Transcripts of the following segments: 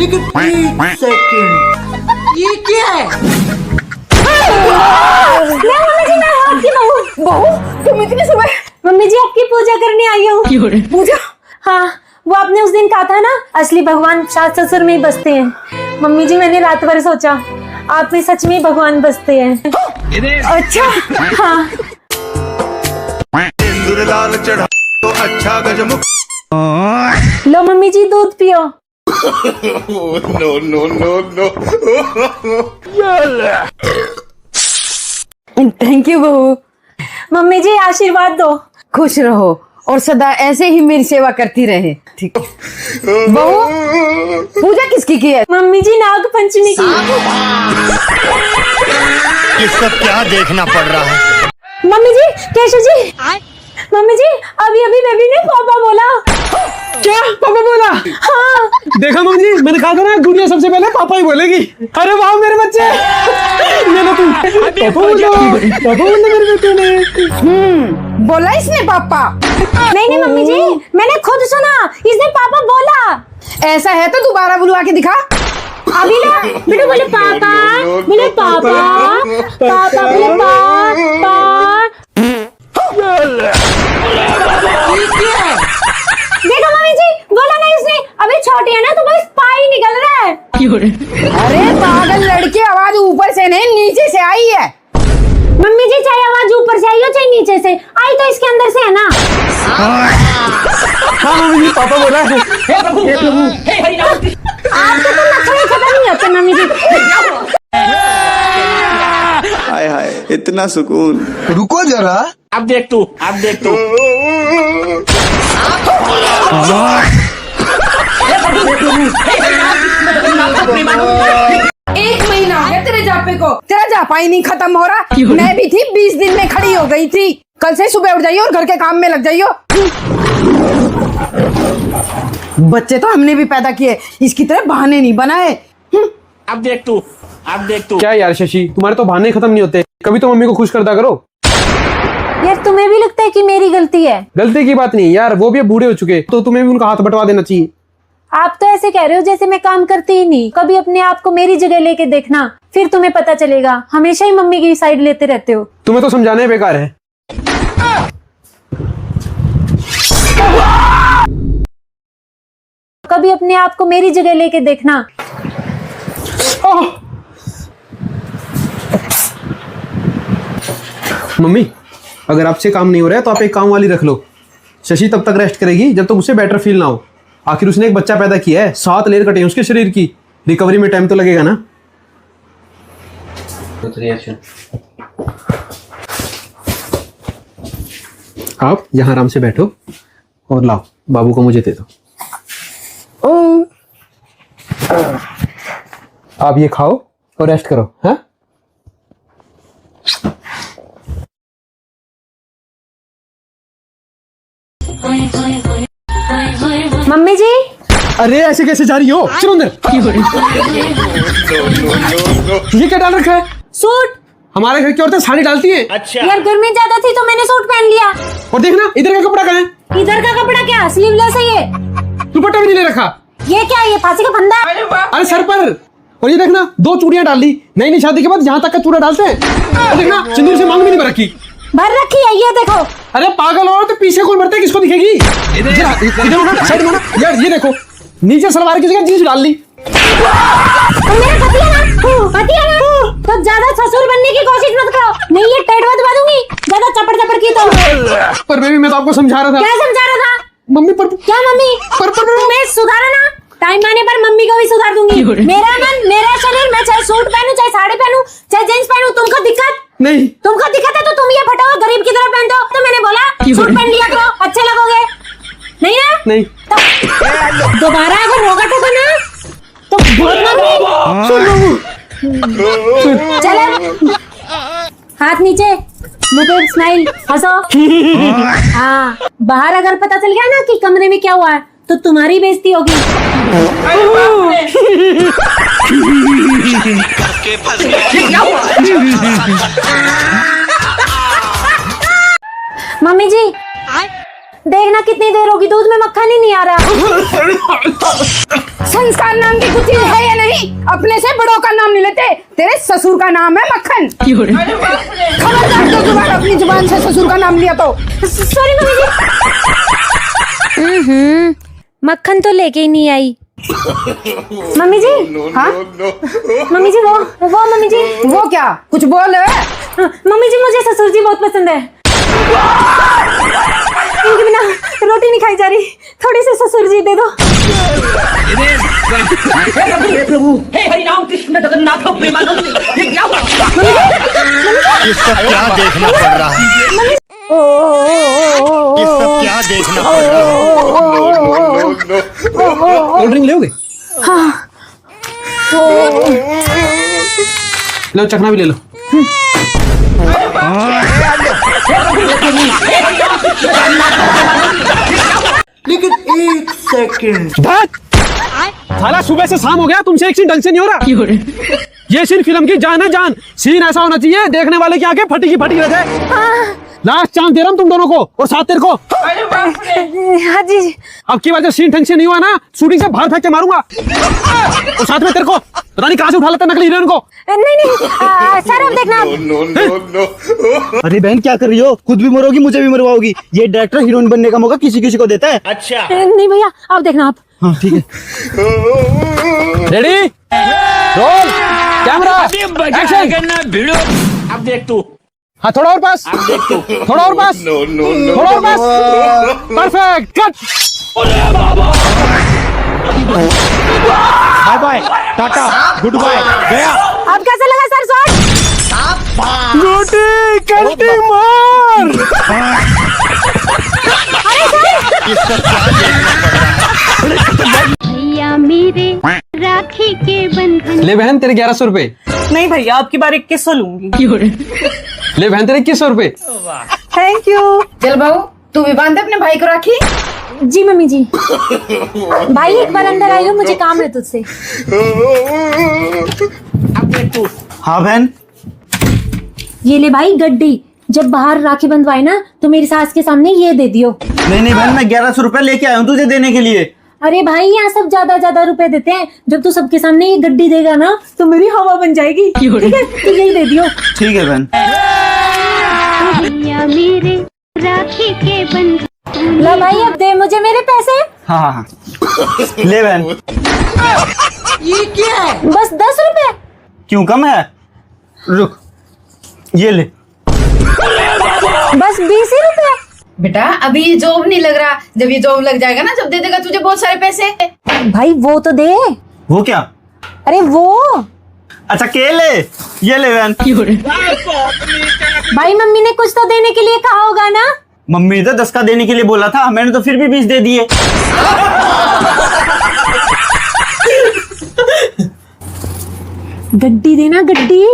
लेकिन 1 सेकंड, ये क्या है? मैं आपकी बहू तुम इतनी सुबह। मम्मी जी आपकी पूजा करने आई हूँ। पूजा? हाँ, वो आपने उस दिन कहा था ना असली भगवान सास ससुर में ही बसते हैं। मम्मी जी मैंने रात भर सोचा आप में सच में भगवान बसते हैं। अच्छा हाँ। लाल चढ़ा तो अच्छा गजमुख। लो मम्मी जी दूध पियो। No no no no. Thank you बहू। मम्मी जी आशीर्वाद दो। खुश रहो और सदा ऐसे ही मेरी सेवा करती रहे। ठीक है बहू, पूजा किसकी की है? मम्मी जी नाग पंचमी की। ये सब क्या देखना पड़ रहा है? मम्मी जी केशव जी, मम्मी जी अभी अभी बेबी ने पापा बोला। क्या पापा बोला? हाँ। देखा मम्मी जी, मैंने कहा था ना दुनिया सबसे पहले पापा ही बोलेगी। अरे वाह मेरे बच्चे, पापा बोला मेरे बेटे ने। बोला इसने पापा? नहीं नहीं मम्मी जी, मैंने खुद सुना, इसने पापा बोला। ऐसा है तो दोबारा बुलवा के दिखा। अभी ना बेटे बोले पापा, बोले पापा, पापा बोले पापा। देखो मम्मी जी बोला ना इसने, अभी छोटी है ना तो बस पाई निकल रहा है। अरे पागल लड़की, आवाज ऊपर से नहीं नीचे से आई है। मम्मी जी चाहे आवाज ऊपर से आई हो चाहे नीचे से आई, तो इसके अंदर से है ना। हाँ मम्मी जी पापा बोला है। आपके तो नखरे खत्म नहीं होते मम्मी जी। हाय हाय इतना सुकून। रुको जरा, अब देख तू। एक महीना हो गया तेरे जापे को, तेरा जापा ही नहीं खत्म हो रहा। मैं भी थी 20 दिन में खड़ी हो गई थी। कल से सुबह उठ जाइयो और घर के काम में लग जाइयो। बच्चे तो हमने भी पैदा किए, इसकी तरह बहाने नहीं बनाए। अब देख तू। क्या यार शशि, तुम्हारे तो बहाने खत्म नहीं होते। कभी तो मम्मी को खुश करता करो। यार तुम्हें भी लगता है कि मेरी गलती है? गलती की बात नहीं यार, वो भी अब बूढ़े हो चुके, तो तुम्हें भी उनका हाथ बंटवा देना चाहिए। आप तो ऐसे कह रहे हो जैसे मैं काम करती ही नहीं। कभी अपने आप को मेरी जगह लेके देखना, फिर तुम्हें पता चलेगा। हमेशा ही मम्मी की साइड लेते रहते हो। तुम्हें तो समझाने बेकार है। कभी अपने आप को मेरी जगह लेके देखना। मम्मी अगर आपसे काम नहीं हो रहा है तो आप एक काम वाली रख लो। शशि तब तक रेस्ट करेगी जब तक उसे बेटर फील ना हो। आखिर उसने एक बच्चा पैदा किया है, 7 लेयर कटे हैं उसके शरीर की। रिकवरी में टाइम तो लगेगा ना। आप यहाँ आराम से बैठो और लाओ बाबू को मुझे दे दो। आप ये खाओ और रेस्ट करो। हाँ मम्मी जी अरे ऐसे कैसे जा रही हो? चलो अंदर। ये क्या डाल रखा है? सूट। हमारे घर की औरतें साड़ी डालती हैं। यार गर्मी ज्यादा थी तो मैंने सूट पहन लिया। और देखना इधर का कपड़ा कहाँ है? इधर का कपड़ा क्या स्लीवलेस है ये? दुपट्टा भी नहीं ले रखा। ये क्या है, ये फांसी का फंदा है? अरे सर पर। और ये देखना 2 चूड़ियां डाल ली। नई नई शादी के बाद यहाँ तक का चूड़ा डालते हैं। और देखना सिंदूर से मांग भी नहीं भर रखी। भर रखी है ये देखो। अरे पागल हो तो पीछे कौन भरता है, किसको दिखेगी? इधर उठा, साइड में ना। यार ये देखो नीचे सलवार की जगह जींस डाल ली। तुम मेरा पति है ना? तो ज्यादा ससुर बनने की कोशिश मत करो, नहीं ये टेढ़ दबा दूंगी ज्यादा चपड़ चपड़ की तो। पर बेबी मैं तो आपको समझा रहा था। क्या समझा रहा था? मम्मी पर क्या मम्मी? तुम्हें सुधारा ना, टाइम आने पर मम्मी को भी सुधार दूंगी। मेरा मन मेरा शरीर, मैं चाहे सूट पहनूं चाहे साड़ी पहनूं चाहे जींस पहनूं, तुमको दिक्कत नहीं? तुमको दिक्कत है तो तुम ये फटाओ गरीब की तरह पहन दो। तो मैंने बोला सूट पहन लिया करो, अच्छे लगोगे। नहीं ना? नहीं। दोबारा अगर होगा तो ना तो चलो हाथ नीचे, मुंह पे स्माइल, हंसो। हाँ बाहर अगर पता चल गया ना कि कमरे में क्या हुआ है तो तुम्हारी बेइज्जती होगी। मम्मी जी देखना कितनी देर होगी, दूध में मक्खन ही नहीं आ रहा। संस्कार नाम की कुछ चीज है या नहीं? अपने से बड़ों का नाम नहीं लेते। तेरे ससुर का नाम है मक्खन। खबरदार जो दोबारा अपनी जुबान से ससुर का नाम लिया तो। सॉरी मम्मी जी। मक्खन तो लेके ही नहीं आई। मम्मी जी। हाँ मम्मी जी वो मम्मी जी वो क्या? कुछ बोल। मम्मी जी मुझे ससुर जी बहुत पसंद है। इनके बिना रोटी नहीं खाई जा रही, थोड़ी सी ससुर जी दे दो। हे हरि राम कृष्ण जगन्नाथ प्रेमानंद, ये क्या हुआ? ये सब क्या देखना पड़ रहा है? ये सब क्या देखना पड़ रहा है? कोल्ड ड्रिंक लोगे? लो चखना भी ले लो। लेकिन एक सेकंड। साला सुबह से शाम हो गया, तुमसे एक सीन ढंग से नहीं हो रहा। ये सीन फिल्म की जान है जान। सीन ऐसा होना चाहिए देखने वाले की आंखें फटी की फटी रह जाए। लास्ट चांस दे रहा हूँ तुम दोनों को और साथ तेरे को। हाँ जी। अब की वजह सीन ढंग से नहीं हुआ ना, शूटिंग से बाहर फेंक के मारूंगा। और साथ में तेरे को पता नहीं कहां से उठा लेते नकली हीरोइन को। नहीं सर अब देखना। अरे बहन क्या कर रही हो? खुद भी मरोगी मुझे भी मरवाओगी। ये डायरेक्टर हीरोइन बनने का मौका किसी किसी को देता है। अच्छा नहीं भैया आप देखना आप। हाँ ठीक है। Ready roll camera action. भिड़ो। अब देख तू, हाँ थोड़ा और पास, अब देख तू। थोड़ा और पास, थोड़ा और पास। Perfect cut. Bye bye tata goodbye गया। अब कैसा लगा सर शॉट? रोटी कंटी मार। ये सब क्या देखना पड़ रहा है? भैया मेरे राखी के बंधन। ले बहन तेरे 1100 रुपए। नहीं भैया आपकी बार 2100 लूंगी। ले बहन तेरे 2100 रुपए। Thank you. चल बहू तू भी बांध अपने भाई को राखी। जी मम्मी जी। भाई एक बार अंदर आई हो, मुझे काम है तुझसे। अब देख तू। हाँ बहन। ये ले भाई गड्डी, जब बाहर राखी बंधवाई ना तो मेरी सास के सामने ये दे दियो। नहीं बहन मैं 1100 रुपए लेके आया हूँ तुझे देने के लिए। अरे भाई यहाँ सब ज्यादा रुपए देते हैं, जब तू सबके सामने ये गड्डी देगा ना तो मेरी हवा बन जाएगी। ठीक है तो यही दे दियो। ठीक है बहन। भैया मेरे राखी के बंधन। ला भाई अब दे मुझे मेरे पैसे। हाँ ले बहन। ये क्या है? बस 10 रुपए। क्यों कम है? रुक ये ले। बस 20 ही रुपए। बेटा अभी ये जॉब नहीं लग रहा, जब ये जॉब लग जाएगा ना जब दे देगा तुझे बहुत सारे पैसे। भाई वो तो दे। वो क्या? अरे वो अच्छा केले ये ले बहन। भाई मम्मी ने कुछ तो देने के लिए कहा होगा ना। मम्मी ने तो 10 का देने के लिए बोला था, मैंने तो फिर भी 20 दे दिए। गड्डी देना गड्डी।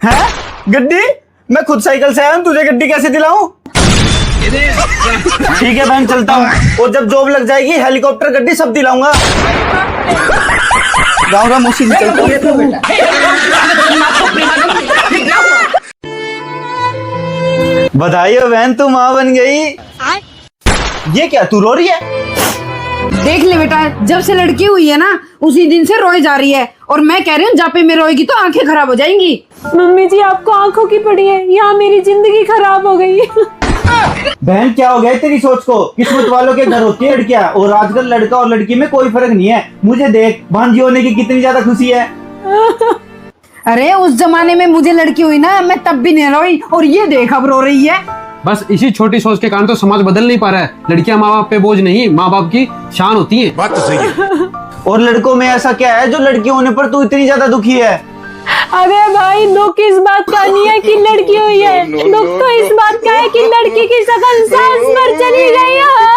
है गड्डी? मैं खुद साइकिल से आया हूँ, तुझे गड्डी कैसे दिलाऊं? ठीक है बहन चलता हूँ, और जब जॉब लग जाएगी हेलीकॉप्टर गड्डी सब दिलाऊंगा। राम राम मौसी जी चलता हूँ। बधाई हो बहन तू माँ बन गई। ये क्या तू रो रही है? देख ले बेटा जब से लड़की हुई है ना उसी दिन से रोए जा रही है, और मैं कह रही हूँ जापे में रोएगी तो आंखें खराब हो जाएंगी। मम्मी जी आपको आंखों की पड़ी है, यहाँ मेरी जिंदगी खराब हो गई। बहन क्या हो गया तेरी सोच को? किस्मत वालों के घर होती है लड़कियां, और आजकल लड़का और लड़की में कोई फर्क नहीं है। मुझे देख भांजी होने की कितनी ज्यादा खुशी है। अरे उस जमाने में मुझे लड़की हुई ना मैं तब भी नहीं रोई, और ये देख अब रो रही है। बस इसी छोटी सोच के कारण तो समाज बदल नहीं पा रहा है। लड़कियां माँ बाप पे बोझ नहीं, माँ बाप की शान होती हैं। बात तो सही है। और लड़कों में ऐसा क्या है जो लड़की होने पर तू इतनी ज्यादा दुखी है? अरे भाई दुख इस बात का नहीं है कि लड़की हुई है, दुख तो इस बात का है कि लड़की की शक्ल सांस पर चली गई है।